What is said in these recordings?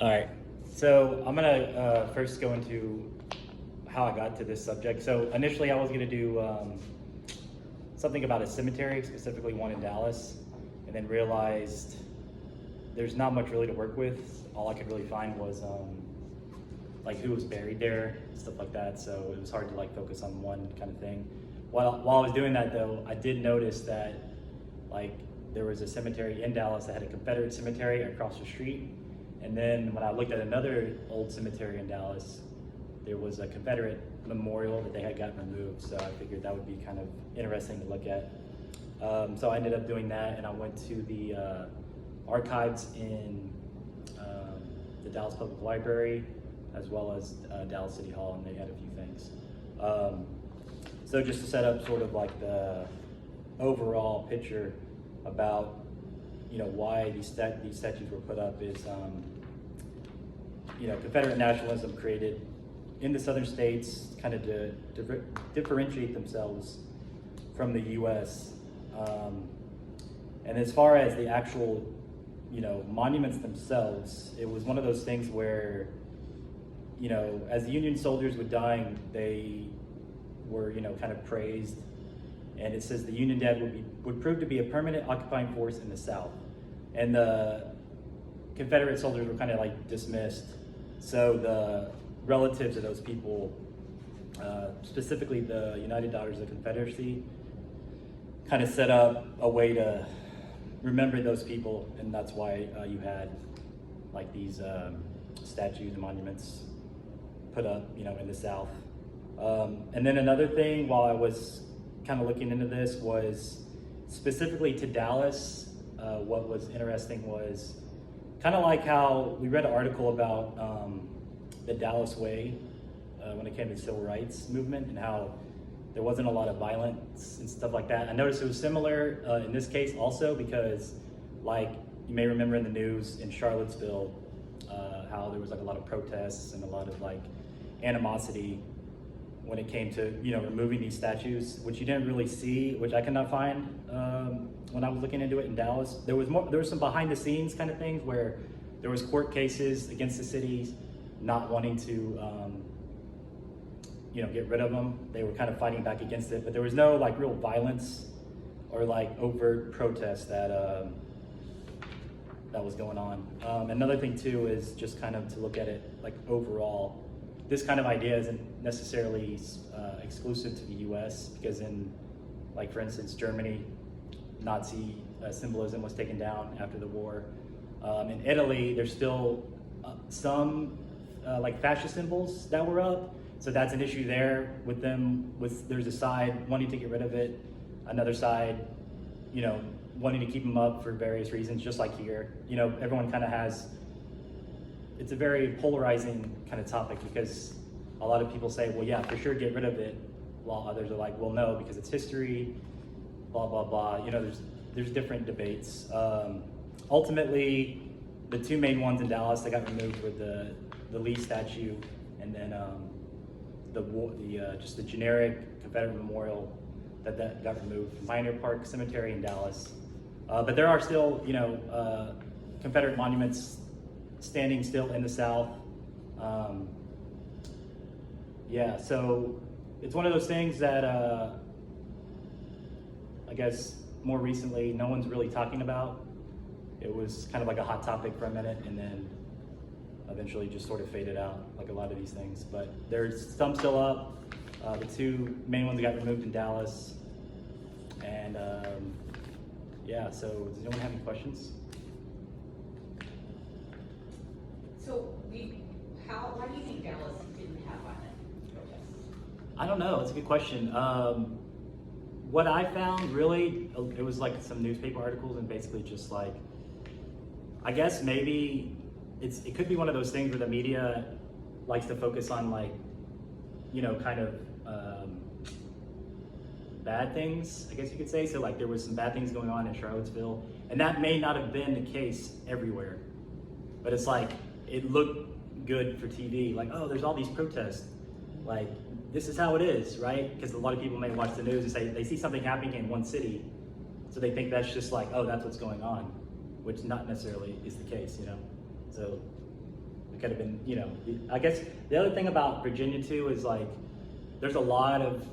All right. So I'm gonna first go into how I got to this subject. So initially, I was gonna do something about a cemetery, specifically one in Dallas, and then realized there's not much really to work with. All I could really find was like who was buried there, stuff like that. So it was hard to like focus on one kind of thing. While I was doing that though, I did notice that like there was a cemetery in Dallas that had a Confederate cemetery across the street. And then when I looked at another old cemetery in Dallas, there was a Confederate memorial that they had gotten removed. So I figured that would be kind of interesting to look at. So I ended up doing that, and I went to the archives in the Dallas Public Library, as well as Dallas City Hall, and they had a few things. So just to set up sort of like the overall picture about why these statues were put up is Confederate nationalism created in the southern states kind of to differentiate themselves from the U.S. And as far as the actual monuments themselves, it was one of those things where as the Union soldiers were dying, they were kind of praised. And it says the Union dead would prove to be a permanent occupying force in the South. And the Confederate soldiers were kind of like dismissed. So the relatives of those people, specifically the United Daughters of the Confederacy, kind of set up a way to remember those people. And that's why you had like these statues and monuments put up, in the South. And then another thing, while I was kind of looking into this, was specifically to Dallas. What was interesting was kind of like how we read an article about the Dallas Way when it came to the civil rights movement, and how there wasn't a lot of violence and stuff like that. I noticed it was similar in this case also, because like you may remember in the news in Charlottesville, how there was like a lot of protests and a lot of like animosity when it came to removing these statues, which you didn't really see, which I could not find when I was looking into it in Dallas. There was some behind the scenes kind of things where there was court cases against the cities not wanting to get rid of them. They were kind of fighting back against it, but there was no like real violence or like overt protest that was going on. Another thing too is just kind of to look at it like overall. This kind of idea isn't necessarily exclusive to the U.S. because in, like for instance, Germany, Nazi symbolism was taken down after the war. In Italy, there's still some like fascist symbols that were up. So that's an issue there with them. There's a side wanting to get rid of it, another side, wanting to keep them up for various reasons, just like here. Everyone kind of has. It's a very polarizing kind of topic because a lot of people say, well, yeah, for sure, get rid of it, while others are like, well, no, because it's history, blah, blah, blah. There's different debates. Ultimately, the two main ones in Dallas that got removed were the Lee statue and then just the generic Confederate memorial that got removed, Pioneer Park Cemetery in Dallas. But there are still, Confederate monuments standing still in the South. So it's one of those things that I guess more recently no one's really talking about. It was kind of like a hot topic for a minute and then eventually just sort of faded out, like a lot of these things. But there's some still up. The two main ones got removed in Dallas. And so does anyone have any questions? So why do you think Dallas didn't have violent protests? I don't know, it's a good question. What I found really, it was like some newspaper articles and basically just like, I guess maybe it could be one of those things where the media likes to focus on like, kind of bad things, I guess you could say. So like there was some bad things going on in Charlottesville, and that may not have been the case everywhere, but it's like, it looked good for TV, like, oh, there's all these protests, like this is how it is, right? Because a lot of people may watch the news and say they see something happening in one city, so they think that's just like, oh, that's what's going on, which not necessarily is the case, So could have been, you know, I guess the other thing about Virginia too is like, there's a lot of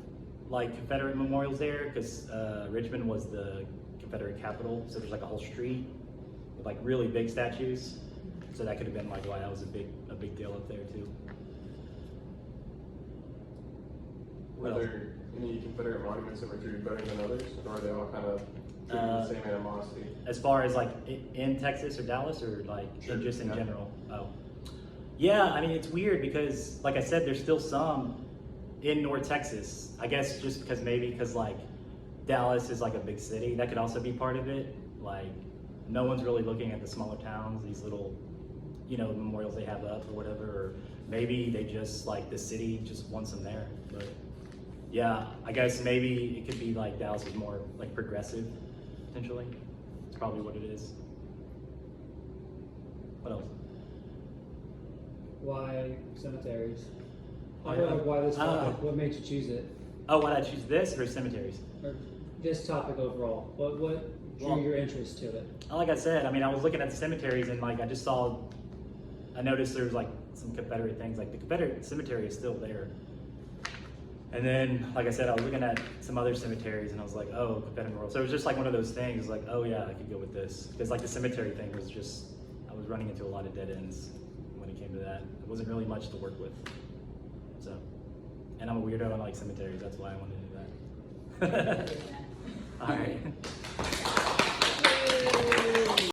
like Confederate memorials there because Richmond was the Confederate capital, so there's like a whole street with like really big statues. So that could have been like why that was a big deal up there too. Were there any Confederate monuments that were treated better than others, or are they all kind of treated with the same animosity? As far as like in Texas or Dallas or like Sure, just in yeah. general? Oh, yeah. I mean, it's weird because, like I said, there's still some in North Texas. I guess just because maybe because like Dallas is like a big city, that could also be part of it. Like, no one's really looking at the smaller towns, these little, you know, memorials they have up or whatever. Or maybe they just like the city just wants them there. But yeah, I guess maybe it could be like Dallas is more like progressive, potentially. It's probably what it is. What else? Why cemeteries? Why Or not? why this topic? Oh. What made you choose it? Oh, why did I choose this or cemeteries? Or this topic overall? What drew Well- your interest to it? Like I said, I mean, I was looking at the cemeteries and like I noticed there was like some Confederate things, like the Confederate cemetery is still there. And then, like I said, I was looking at some other cemeteries and I was like, oh, Confederate memorial. So it was just like one of those things, like, oh yeah, I could go with this. Because like the cemetery thing was just, I was running into a lot of dead ends when it came to that. There wasn't really much to work with. So, and I'm a weirdo and I like cemeteries, that's why I wanted to do that. All right.